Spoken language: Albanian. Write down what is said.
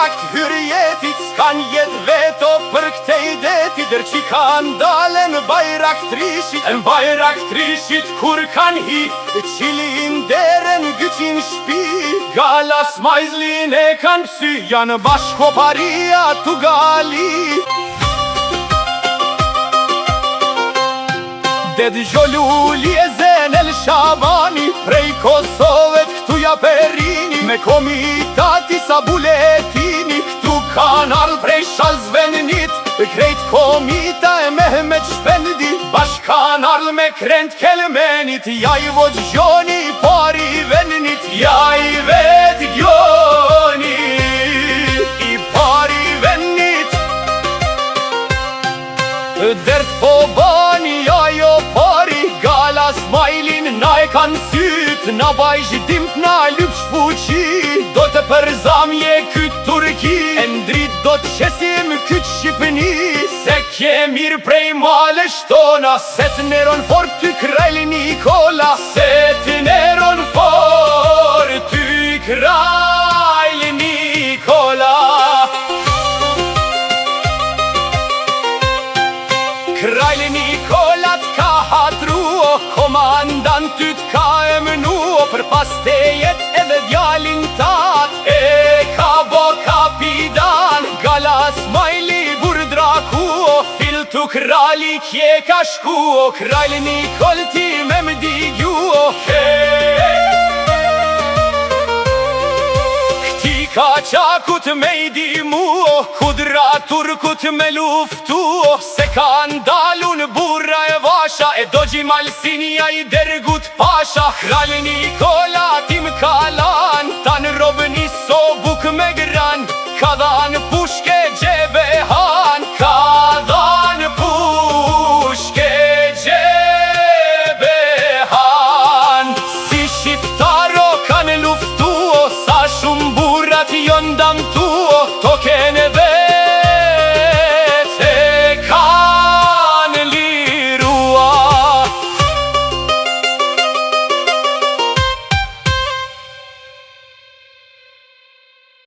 akt hyrjetit, s'kan jet veto për këte ideti. Der që kan dalen Bayraktrishit, e Bayraktrishit kur kan hi, qilin deren gyqin shpi. Galas majzlin e kan psy, janë bashko paria tu gali. Ded Gjoluli e Zen El Shabani, prej Kosovet këtuja Perini, me komitati sa buletini. Këtu kan ardh prej Shazvenit, krejt komita e Mehmet Shpendi, bashk kan ardh me krent Kelmenit. Ja i vo gjoni pari venit, ja i vet gjoni i pari venit. Dert po bani ajo pari, Galas Majlin na e kan syt, na bajgjidimt na lyp shfuqi. Do të përzamje kyt Turki, e ndrit do të qesim kyt Shqipni. Se kje mirë prej male shtona, se të neron fort ty Krajl Nikola. Se të neron fort ty Krajl Nikola. Krajl Nikola t'ka hatruo, komandant ty t'ka emnuo. Për pas tejet edhe djalin tat, e ka bo kapitan. Galas Majli burdrakuo, fil tu krali kje ka shkuo. Krajl Nikol ti me mdigjuo, ka qakut me i dimuo, kudra turkut me luftuo. Se ka ndalun burra e vasha, e do gjimalsinia i dergut pasha. Krajl Nikola tim kala